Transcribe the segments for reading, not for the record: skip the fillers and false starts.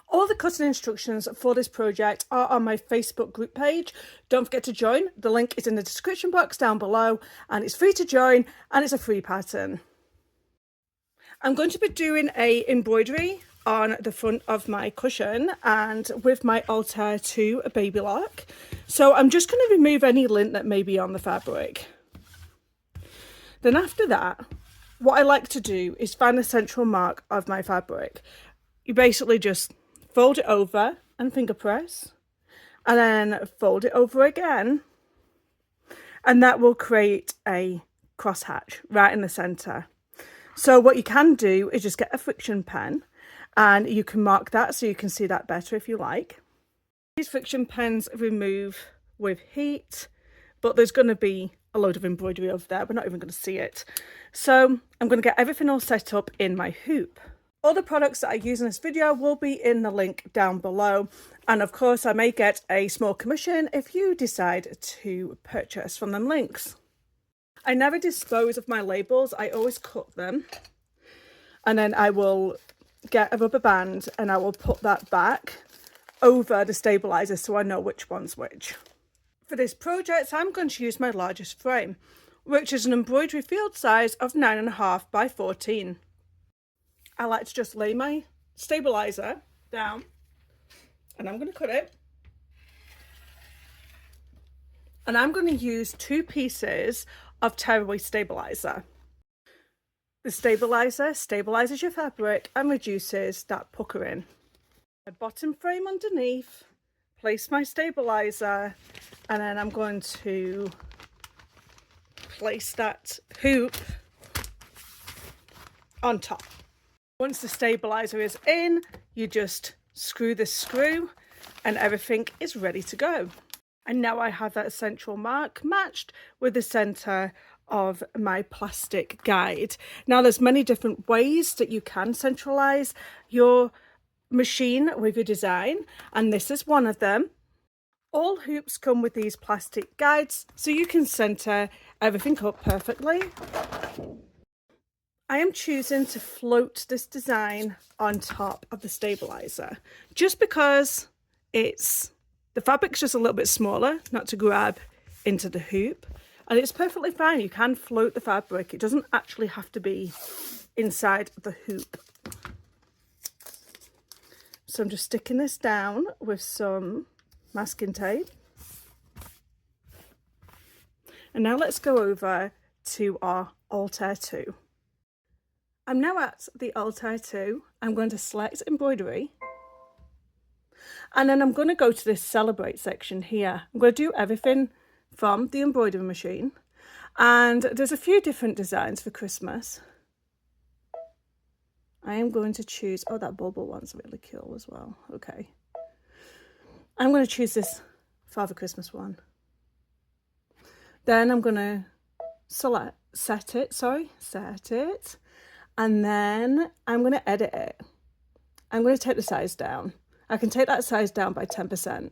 All the cutting instructions for this project are on my Facebook group page. Don't forget to join. The link is in the description box down below, and it's free to join and it's a free pattern. I'm going to be doing a embroidery on the front of my cushion and with my Altair 2 Baby Lock. So I'm just going to remove any lint that may be on the fabric. Then after that, what I like to do is find the central mark of my fabric. You basically just fold it over and finger press, and then fold it over again, and that will create a crosshatch right in the center. So what you can do is just get a friction pen and you can mark that so you can see that better if you like. These friction pens remove with heat, but there's going to be a load of embroidery over there. We're not even going to see it. So I'm going to get everything all set up in my hoop. All the products that I use in this video will be in the link down below. And of course, I may get a small commission if you decide to purchase from them links. I never dispose of my labels. I always cut them. And then I will get a rubber band and I will put that back over the stabilizer so I know which one's which. For this project, I'm going to use my largest frame, which is an embroidery field size of 9.5 by 14. I like to just lay my stabilizer down and I'm going to cut it. And I'm going to use 2 pieces of tearaway stabilizer. The stabilizer stabilizes your fabric and reduces that puckering. A bottom frame underneath, place my stabilizer, and then I'm going to place that hoop on top. Once the stabilizer is in, you just screw this screw and everything is ready to go. And now I have that central mark matched with the center of my plastic guide. Now there's many different ways that you can centralize your machine with your design, and this is one of them. All hoops come with these plastic guides so you can center everything up perfectly. I am choosing to float this design on top of the stabilizer just because the fabric's just a little bit smaller, not to grab into the hoop, and it's perfectly fine. You can float the fabric. It doesn't actually have to be inside the hoop. So I'm just sticking this down with some masking tape. And now let's go over to our Altair 2. I'm now at the Altair 2. I'm going to select embroidery. And then I'm going to go to this celebrate section here. I'm going to do everything from the embroidery machine. And there's a few different designs for Christmas. I am going to choose, oh, that bubble one's really cool as well. Okay. I'm going to choose this Father Christmas one. Then I'm going to set it. And then I'm going to edit it. I'm going to take the size down. I can take that size down by 10%.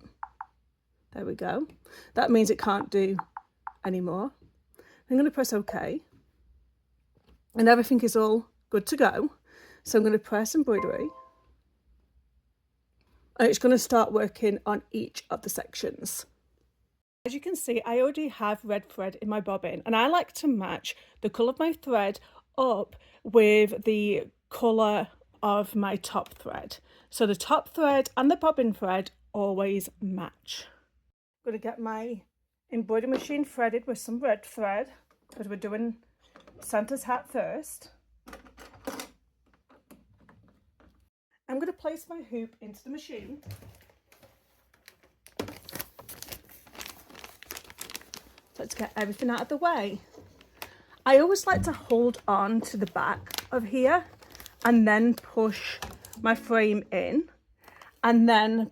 There we go. That means it can't do any more. I'm going to press OK. And everything is all good to go. So I'm going to press embroidery. And it's going to start working on each of the sections. As you can see, I already have red thread in my bobbin, and I like to match the colour of my thread up with the colour of my top thread. So the top thread and the bobbin thread always match. I'm going to get my embroidery machine threaded with some red thread because we're doing Santa's hat first. I'm going to place my hoop into the machine. Let's get everything out of the way. I always like to hold on to the back of here and then push my frame in and then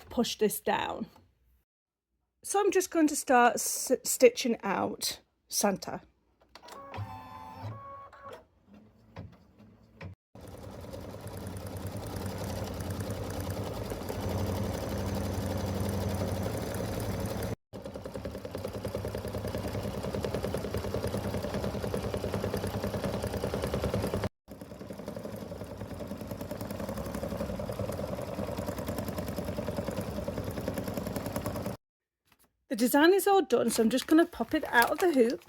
push this down. So I'm just going to start stitching out Santa. The design is all done, so I'm just going to pop it out of the hoop.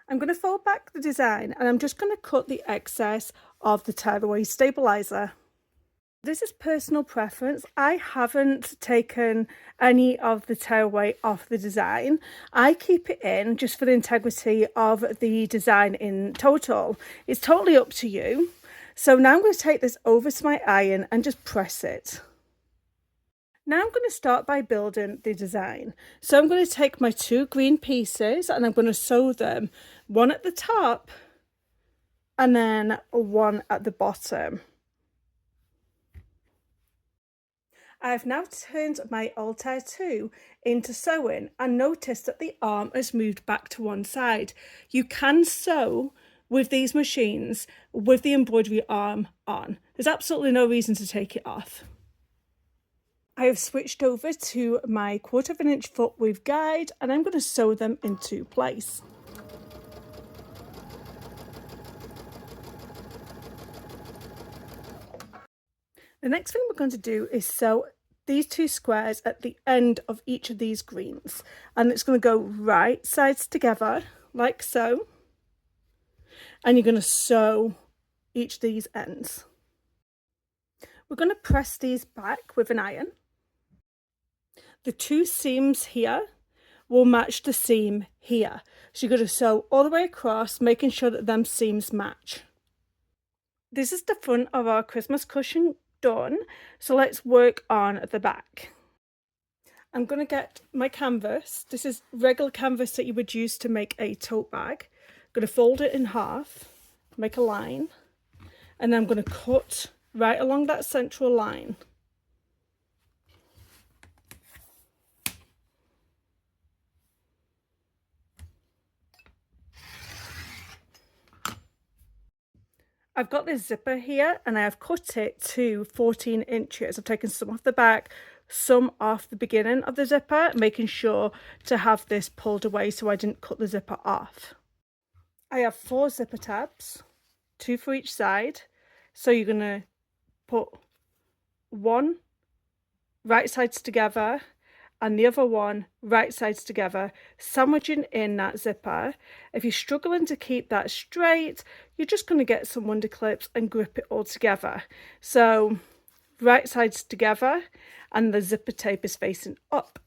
I'm going to fold back the design and I'm just going to cut the excess of the tearaway stabiliser. This is personal preference. I haven't taken any of the tearaway off the design. I keep it in just for the integrity of the design in total. It's totally up to you. So now I'm going to take this over to my iron and just press it. Now I'm going to start by building the design. So I'm going to take my 2 green pieces and I'm going to sew them, one at the top and then one at the bottom. I've now turned my Altair 2 into sewing and noticed that the arm has moved back to one side. You can sew with these machines with the embroidery arm on. There's absolutely no reason to take it off. I have switched over to my 1/4 inch foot weave guide and I'm going to sew them into place. The next thing we're going to do is sew these 2 squares at the end of each of these greens, and it's going to go right sides together like so, and you're going to sew each of these ends. We're going to press these back with an iron. The 2 seams here will match the seam here. So you're going to sew all the way across, making sure that them seams match. This is the front of our Christmas cushion done. So let's work on the back. I'm going to get my canvas. This is regular canvas that you would use to make a tote bag. I'm going to fold it in half, make a line, and then I'm going to cut right along that central line. I've got this zipper here and I have cut it to 14 inches. I've taken some off the back, some off the beginning of the zipper, making sure to have this pulled away so I didn't cut the zipper off. I have 4 zipper tabs, 2 for each side. So you're going to put 1 right sides together and the other one right sides together, sandwiching in that zipper. If you're struggling to keep that straight, you're just going to get some wonder clips and grip it all together. So right sides together and the zipper tape is facing up.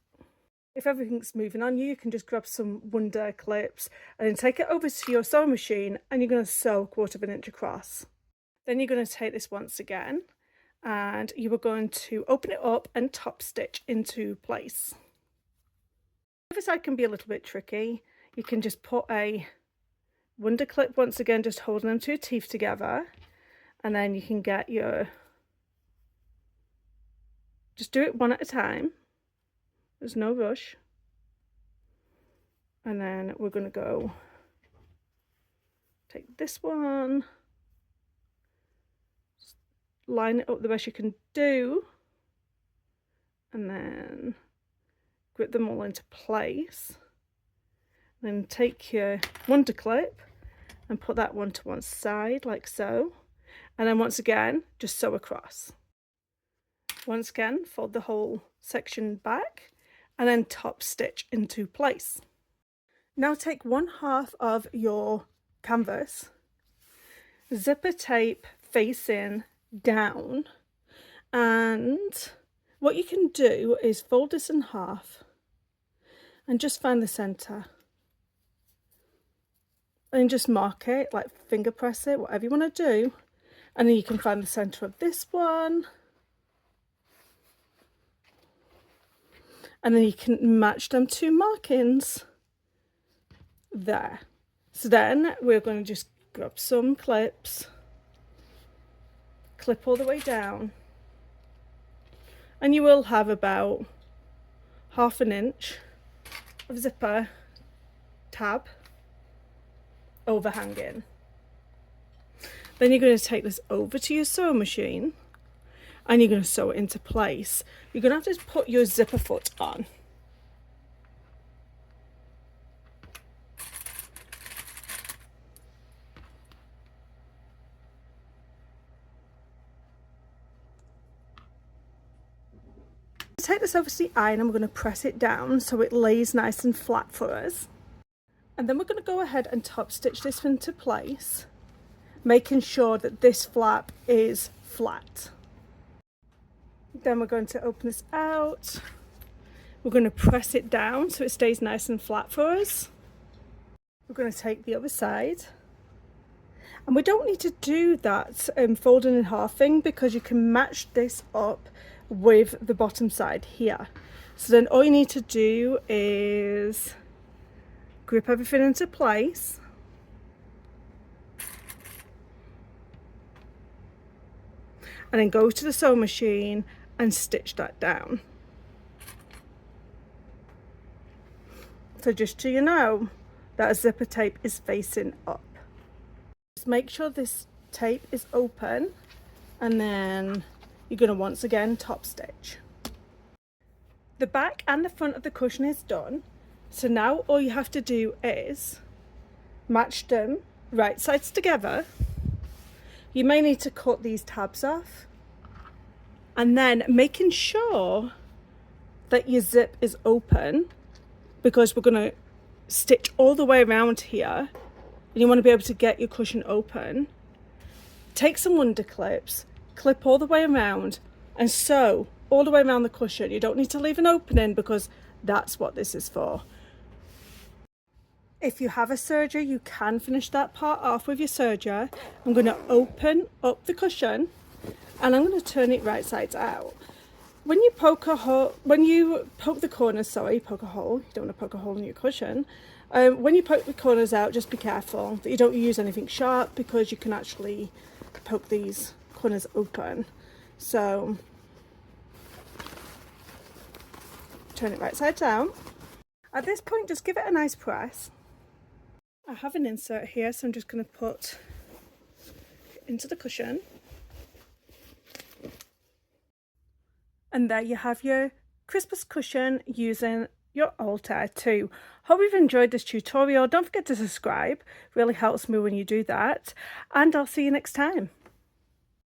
If everything's moving on you, you can just grab some wonder clips and then take it over to your sewing machine and you're going to sew 1/4 inch across. Then you're going to take this once again and you are going to open it up and top stitch into place. The other side can be a little bit tricky. You can just put a wonder clip once again, just holding them to your teeth together, and then you can get your, just do it one at a time, there's no rush. And then we're going to go take this one, line it up the best you can do, and then grip them all into place. Then take your wonder clip and put that one to one side like so, and then once again just sew across. Once again fold the whole section back and then top stitch into place. Now take 1/2 of your canvas, zipper tape facing down, and what you can do is fold this in half and just find the center and just mark it, like finger press it, whatever you want to do, and then you can find the center of this one and then you can match them 2 markings there. So then we're going to just grab some clips, clip all the way down, and you will have about 1/2 inch of zipper tab overhanging. Then you're going to take this over to your sewing machine and you're going to sew it into place. You're going to have to put your zipper foot on. take this over to the iron and we're going to press it down so it lays nice and flat for us. And then we're going to go ahead and top stitch this into place, making sure that this flap is flat. Then we're going to open this out. We're going to press it down so it stays nice and flat for us. We're going to take the other side. And we don't need to do that folding in half thing, because you can match this up with the bottom side here. So then all you need to do is grip everything into place. And then go to the sewing machine and stitch that down. So just so you know that a zipper tape is facing up. Just make sure this tape is open, and then you're going to once again top stitch. The back and the front of the cushion is done. So now all you have to do is match them right sides together. You may need to cut these tabs off, and then making sure that your zip is open, because we're going to stitch all the way around here and you want to be able to get your cushion open. Take some wonder clips, clip all the way around and sew all the way around the cushion. You don't need to leave an opening, because that's what this is for. If you have a serger, you can finish that part off with your serger. I'm going to open up the cushion and I'm going to turn it right sides out. When you poke a hole, when you poke the corners, poke a hole, you don't want to poke a hole in your cushion. When you poke the corners out, just be careful that you don't use anything sharp, because you can actually poke these corners open. So turn it right side down. At this point, just give it a nice press. I have an insert here, so I'm just going to put it into the cushion. And there you have your Christmas cushion using your Altair too. Hope you've enjoyed this tutorial. Don't forget to subscribe, really helps me when you do that, and I'll see you next time.